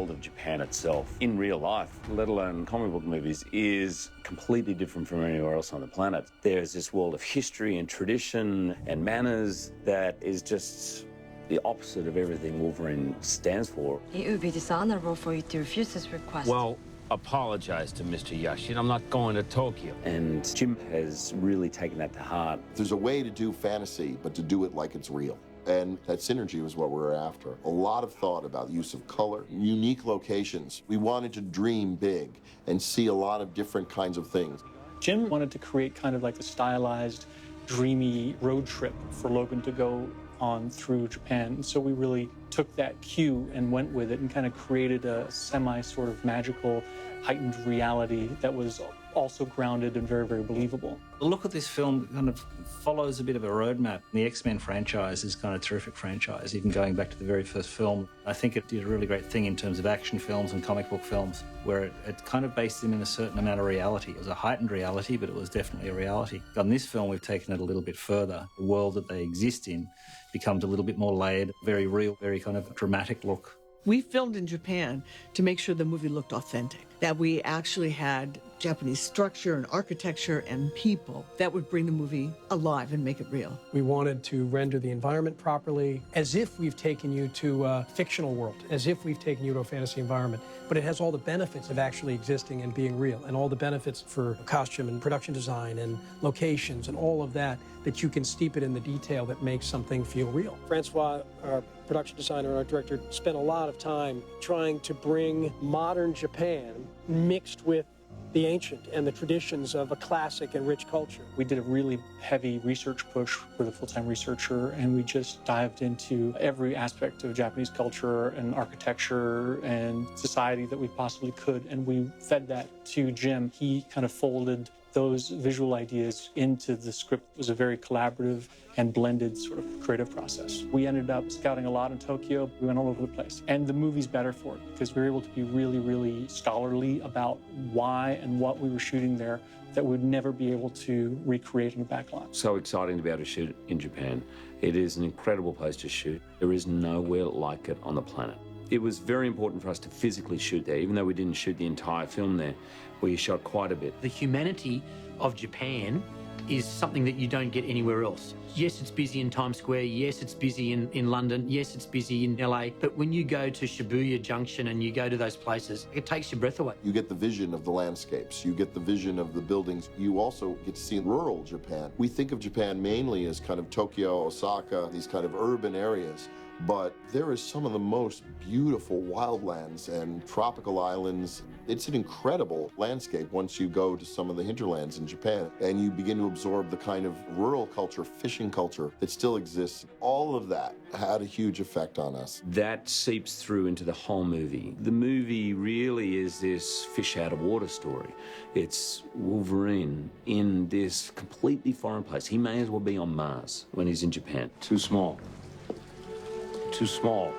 world of Japan itself, in real life, let alone comic book movies, is completely different from anywhere else on the planet. There's this world of history and tradition and manners that is just the opposite of everything Wolverine stands for. It would be dishonorable for you to refuse this request. Well, apologize to Mr. Yashin. I'm not going to Tokyo. And Jim has really taken that to heart. There's a way to do fantasy, but to do it like it's real. And that synergy was what we were after. A lot of thought about the use of color, unique locations. We wanted to dream big and see a lot of different kinds of things. Jim wanted to create kind of like a stylized, dreamy road trip for Logan to go on through Japan. And so we really took that cue and went with it and kind of created a sort of magical, heightened reality that was also grounded and very, very believable. The look of this film kind of follows a bit of a roadmap. The X-Men franchise is kind of a terrific franchise, even going back to the very first film. I think it did a really great thing in terms of action films and comic book films, where it kind of based them in a certain amount of reality. It was a heightened reality, but it was definitely a reality. On this film, we've taken it a little bit further. The world that they exist in becomes a little bit more layered, very real, very kind of dramatic look. We filmed in Japan to make sure the movie looked authentic, that we actually had Japanese structure and architecture and people that would bring the movie alive and make it real. We wanted to render the environment properly, as if we've taken you to a fictional world, as if we've taken you to a fantasy environment, but it has all the benefits of actually existing and being real, and all the benefits for costume and production design and locations and all of that you can steep it in the detail that makes something feel real. Francois, our production designer and our director, spent a lot of time trying to bring modern Japan mixed with the ancient and the traditions of a classic and rich culture. We did a really heavy research push with a full-time researcher, and we just dived into every aspect of Japanese culture and architecture and society that we possibly could, and we fed that to Jim. He kind of folded those visual ideas into the script. It was a very collaborative and blended sort of creative process. We ended up scouting a lot in Tokyo. We went all over the place. And the movie's better for it because we were able to be really, really scholarly about why and what we were shooting there that we'd never be able to recreate in a backlot. So exciting to be able to shoot in Japan. It is an incredible place to shoot. There is nowhere like it on the planet. It was very important for us to physically shoot there, even though we didn't shoot the entire film there. We shot quite a bit. The humanity of Japan is something that you don't get anywhere else. Yes, it's busy in Times Square. Yes, it's busy in London. Yes, it's busy in LA. But when you go to Shibuya Junction and you go to those places, it takes your breath away. You get the vision of the landscapes. You get the vision of the buildings. You also get to see rural Japan. We think of Japan mainly as kind of Tokyo, Osaka, these kind of urban areas. But there is some of the most beautiful wildlands and tropical islands. It's an incredible landscape once you go to some of the hinterlands in Japan and you begin to absorb the kind of rural culture, fishing culture that still exists. All of that had a huge effect on us. That seeps through into the whole movie. The movie really is this fish out of water story. It's Wolverine in this completely foreign place. He may as well be on Mars when he's in Japan. Too small. Too small.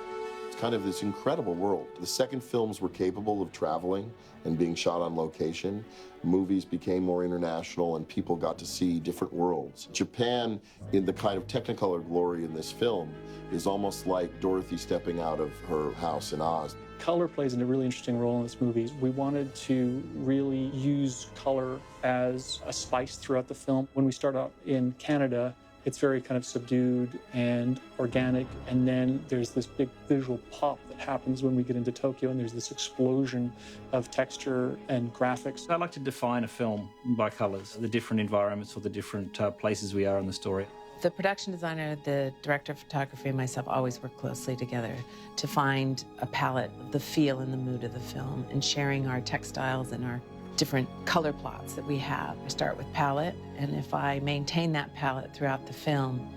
It's kind of this incredible world. The second films were capable of traveling and being shot on location. Movies became more international and people got to see different worlds. Japan, in the kind of Technicolor glory in this film, is almost like Dorothy stepping out of her house in Oz. Color plays a really interesting role in this movie. We wanted to really use color as a spice throughout the film. When we start out in Canada, it's very kind of subdued and organic, and then there's this big visual pop that happens when we get into Tokyo, and there's this explosion of texture and graphics. I like to define a film by colors, the different environments or the different places we are in the story. The production designer, the director of photography, and myself always work closely together to find a palette, the feel and the mood of the film, and sharing our textiles and our different color plots that we have. I start with palette, and if I maintain that palette throughout the film,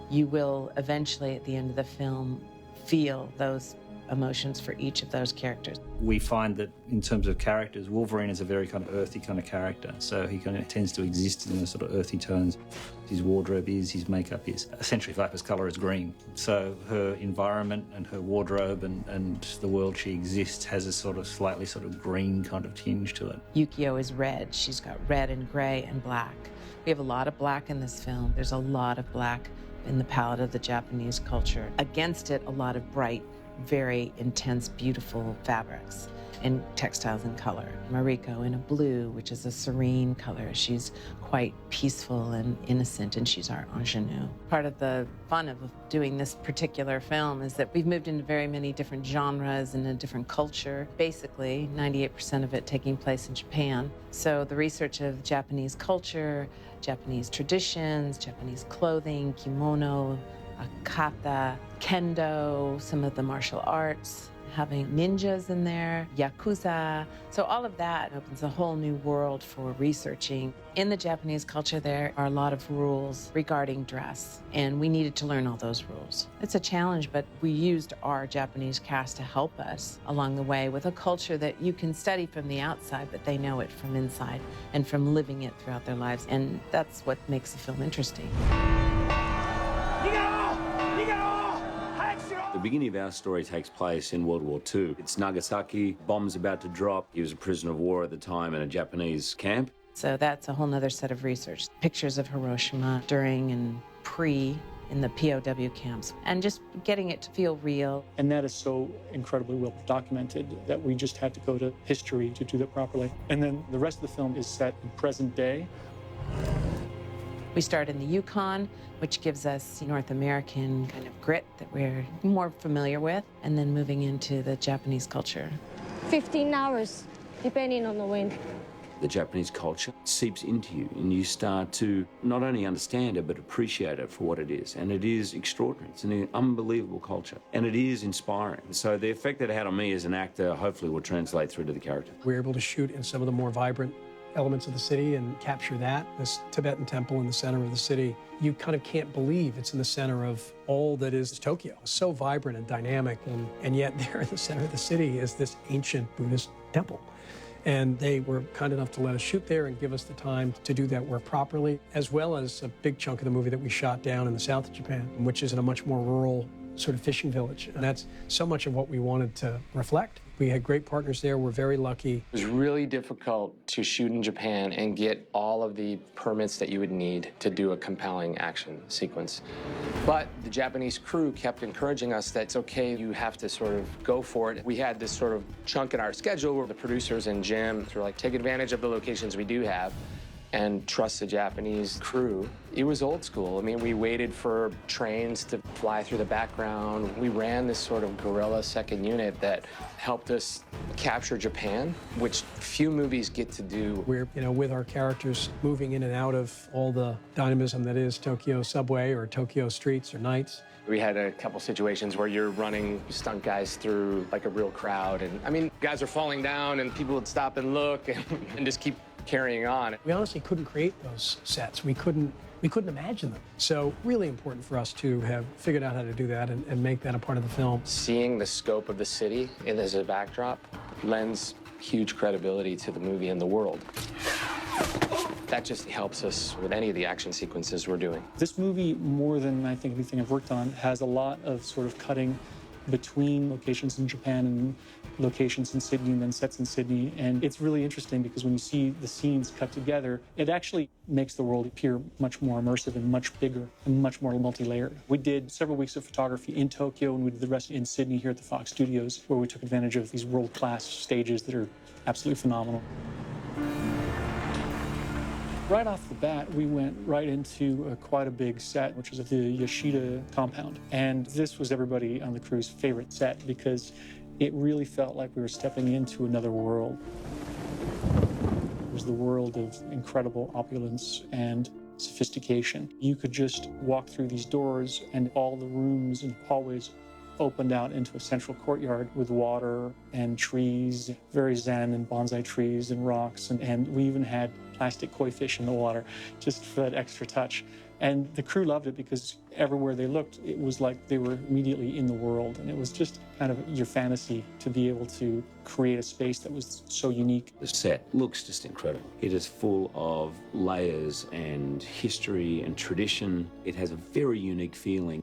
you will eventually, at the end of the film, feel those emotions for each of those characters. We find that in terms of characters, Wolverine is a very kind of earthy kind of character, so he kind of tends to exist in the sort of earthy tones. His wardrobe is, his makeup is. Essentially, Viper's colour is green, so her environment and her wardrobe and the world she exists has a sort of slightly sort of green kind of tinge to it. Yukio is red. She's got red and grey and black. We have a lot of black in this film. There's a lot of black in the palette of the Japanese culture. Against it, a lot of bright very intense, beautiful fabrics and textiles in color. Mariko in a blue, which is a serene color. She's quite peaceful and innocent, and she's our ingenue. Part of the fun of doing this particular film is that we've moved into very many different genres and a different culture. Basically, 98% of it taking place in Japan. So the research of Japanese culture, Japanese traditions, Japanese clothing, kimono, kata, kendo, some of the martial arts, having ninjas in there, yakuza. So all of that opens a whole new world for researching. In the Japanese culture, there are a lot of rules regarding dress, and we needed to learn all those rules. It's a challenge, but we used our Japanese cast to help us along the way with a culture that you can study from the outside, but they know it from inside and from living it throughout their lives, and that's what makes the film interesting. The beginning of our story takes place in World War II. It's Nagasaki, bombs about to drop. He was a prisoner of war at the time in a Japanese camp. So that's a whole nother set of research. Pictures of Hiroshima during and pre in the POW camps, and just getting it to feel real. And that is so incredibly well documented that we just had to go to history to do that properly. And then the rest of the film is set in present day. We start in the Yukon, which gives us North American kind of grit that we're more familiar with, and then moving into the Japanese culture. 15 hours, depending on the wind. The Japanese culture seeps into you, and you start to not only understand it, but appreciate it for what it is. And it is extraordinary. It's an unbelievable culture, and it is inspiring. So the effect that it had on me as an actor hopefully will translate through to the character. We were able to shoot in some of the more vibrant elements of the city and capture that. This Tibetan temple in the center of the city, you kind of can't believe it's in the center of all that is Tokyo. It's so vibrant and dynamic, and yet there in the center of the city is this ancient Buddhist temple. And they were kind enough to let us shoot there and give us the time to do that work properly, as well as a big chunk of the movie that we shot down in the south of Japan, which is in a much more rural sort of fishing village. And that's so much of what we wanted to reflect. We had great partners there. We're very lucky. It was really difficult to shoot in Japan and get all of the permits that you would need to do a compelling action sequence. But the Japanese crew kept encouraging us that it's okay, you have to sort of go for it. We had this sort of chunk in our schedule where the producers and Jim were like, take advantage of the locations we do have and trust the Japanese crew. It was old school. I mean, we waited for trains to fly through the background. We ran this sort of guerrilla second unit that helped us capture Japan, which few movies get to do. We're, with our characters moving in and out of all the dynamism that is Tokyo subway or Tokyo streets or nights. We had a couple situations where you're running stunt guys through like a real crowd. And I mean, guys are falling down and people would stop and look and just keep carrying on. We honestly couldn't create those sets. We couldn't imagine them. So really important for us to have figured out how to do that and make that a part of the film. Seeing the scope of the city as a backdrop lends huge credibility to the movie and the world. That just helps us with any of the action sequences we're doing. This movie, more than I think anything I've worked on, has a lot of sort of cutting between locations in Japan and locations in Sydney and then sets in Sydney. And it's really interesting because when you see the scenes cut together, it actually makes the world appear much more immersive and much bigger and much more multi-layered. We did several weeks of photography in Tokyo, and we did the rest in Sydney here at the Fox Studios, where we took advantage of these world-class stages that are absolutely phenomenal. Right off the bat, we went right into quite a big set, which was the Yoshida compound. And this was everybody on the crew's favorite set because it really felt like we were stepping into another world. It was the world of incredible opulence and sophistication. You could just walk through these doors and all the rooms and hallways opened out into a central courtyard with water and trees, very zen and bonsai trees and rocks. And we even had plastic koi fish in the water just for that extra touch. And the crew loved it because everywhere they looked, it was like they were immediately in the world. And it was just kind of your fantasy to be able to create a space that was so unique. The set looks just incredible. It is full of layers and history and tradition. It has a very unique feeling.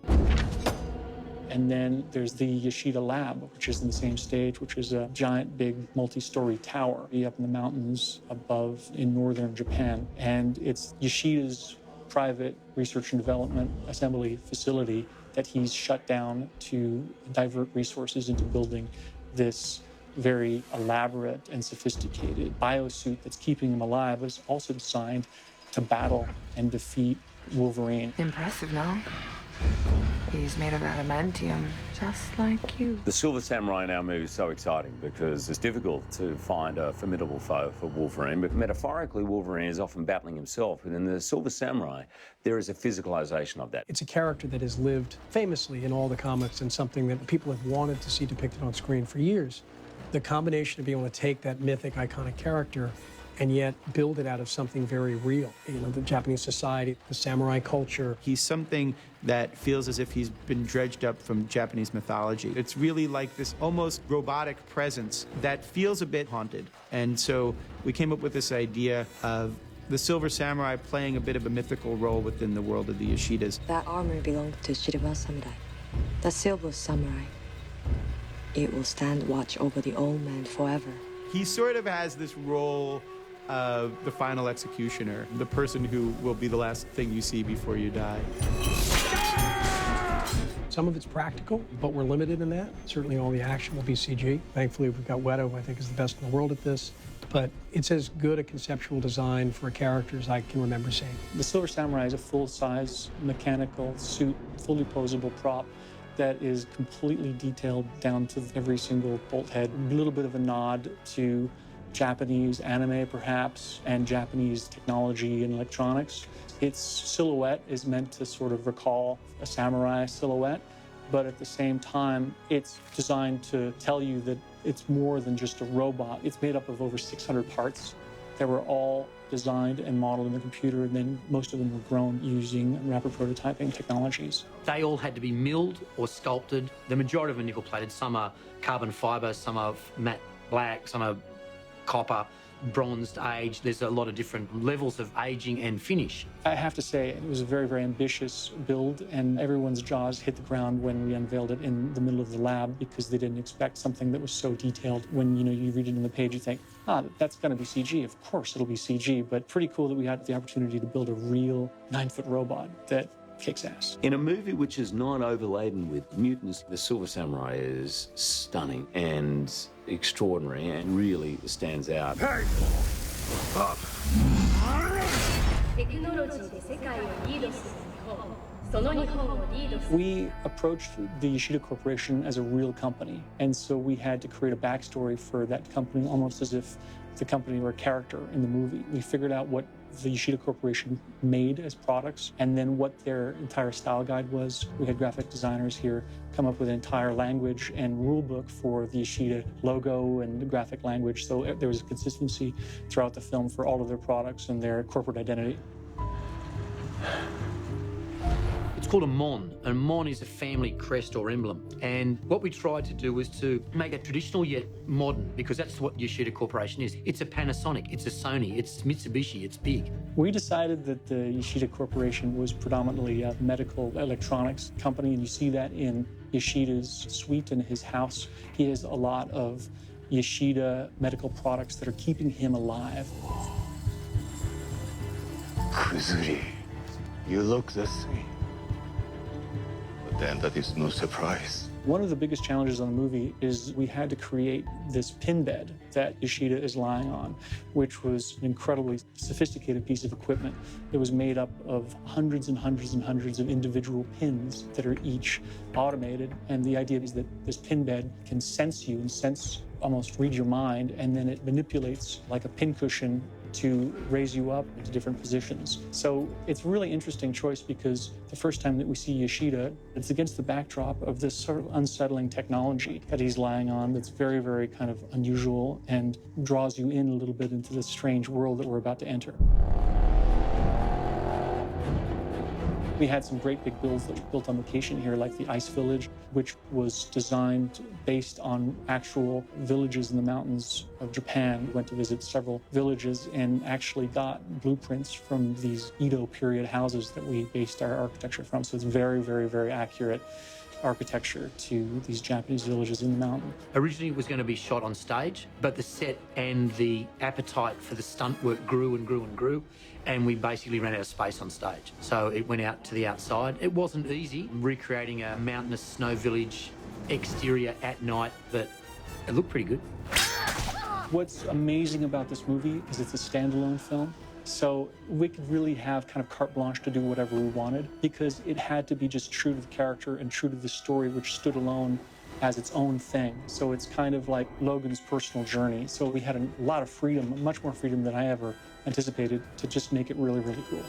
And then there's the Yoshida Lab, which is in the same stage, which is a giant, big, multi-story tower up in the mountains above in northern Japan. And it's Yoshida's private research and development assembly facility that he's shut down to divert resources into building this very elaborate and sophisticated biosuit that's keeping him alive, but it's also designed to battle and defeat Wolverine. Impressive, no? He's made of adamantium, just like you. The Silver Samurai in our movie is so exciting because it's difficult to find a formidable foe for Wolverine, but metaphorically, Wolverine is often battling himself. But in the Silver Samurai, there is a physicalization of that. It's a character that has lived famously in all the comics and something that people have wanted to see depicted on screen for years. The combination of being able to take that mythic, iconic character and yet build it out of something very real. You know, the Japanese society, the samurai culture. He's something that feels as if he's been dredged up from Japanese mythology. It's really like this almost robotic presence that feels a bit haunted. And so we came up with this idea of the Silver Samurai playing a bit of a mythical role within the world of the Yoshidas. That armor belonged to Shirima Samurai. The Silver Samurai. It will stand watch over the old man forever. He sort of has this role of the final executioner, the person who will be the last thing you see before you die. Some of it's practical, but we're limited in that. Certainly all the action will be CG. Thankfully, we've got Weto, who I think is the best in the world at this. But it's as good a conceptual design for a character as I can remember seeing. The Silver Samurai is a full-size mechanical suit, fully posable prop that is completely detailed down to every single bolt head. A little bit of a nod to Japanese anime, perhaps, and Japanese technology and electronics. Its silhouette is meant to sort of recall a samurai silhouette, but at the same time, it's designed to tell you that it's more than just a robot. It's made up of over 600 parts that were all designed and modeled in the computer, and then most of them were grown using rapid prototyping technologies. They all had to be milled or sculpted. The majority of them are nickel-plated. Some are carbon fibre, some are matte black, some are copper, bronzed, aged. There's a lot of different levels of aging and finish. I have to say, it was a very, very ambitious build, and everyone's jaws hit the ground when we unveiled it in the middle of the lab because they didn't expect something that was so detailed. When you read it in the page, you think, that's going to be CG. Of course it'll be CG, but pretty cool that we had the opportunity to build a real 9-foot robot that kicks ass. In a movie which is not overladen with mutants, the Silver Samurai is stunning and extraordinary and really stands out. Hey! Up. We approached the Yoshida Corporation as a real company, and so we had to create a backstory for that company, almost as if the company were a character in the movie. We figured out what the Yoshida Corporation made as products, and then what their entire style guide was. We had graphic designers here come up with an entire language and rule book for the Yoshida logo and the graphic language, so there was a consistency throughout the film for all of their products and their corporate identity. It's called a mon. A mon is a family crest or emblem. And what we tried to do was to make it traditional yet modern, because that's what Yoshida Corporation is. It's a Panasonic, it's a Sony, it's Mitsubishi, it's big. We decided that the Yoshida Corporation was predominantly a medical electronics company, and you see that in Yoshida's suite in his house. He has a lot of Yoshida medical products that are keeping him alive. Kuzuri, you look the same. But then that is no surprise. One of the biggest challenges on the movie is we had to create this pin bed that Yoshida is lying on, which was an incredibly sophisticated piece of equipment. It was made up of hundreds and hundreds and hundreds of individual pins that are each automated. And the idea is that this pin bed can sense you and almost read your mind, and then it manipulates like a pincushion to raise you up into different positions. So it's a really interesting choice because the first time that we see Yoshida, it's against the backdrop of this sort of unsettling technology that he's lying on that's very, very kind of unusual and draws you in a little bit into this strange world that we're about to enter. We had some great big builds that were built on location here, like the Ice Village, which was designed based on actual villages in the mountains of Japan. We went to visit several villages and actually got blueprints from these Edo period houses that we based our architecture from. So it's very, very, very accurate. architecture to these Japanese villages in the mountain. Originally it was going to be shot on stage, but the set and the appetite for the stunt work grew and grew and grew, and we basically ran out of space on stage. So it went out to the outside. It wasn't easy recreating a mountainous snow village exterior at night, but it looked pretty good. What's amazing about this movie is it's a standalone film. So we could really have kind of carte blanche to do whatever we wanted, because it had to be just true to the character and true to the story, which stood alone as its own thing. So it's kind of like Logan's personal journey. So we had a lot of freedom, much more freedom than I ever anticipated, to just make it really, really cool.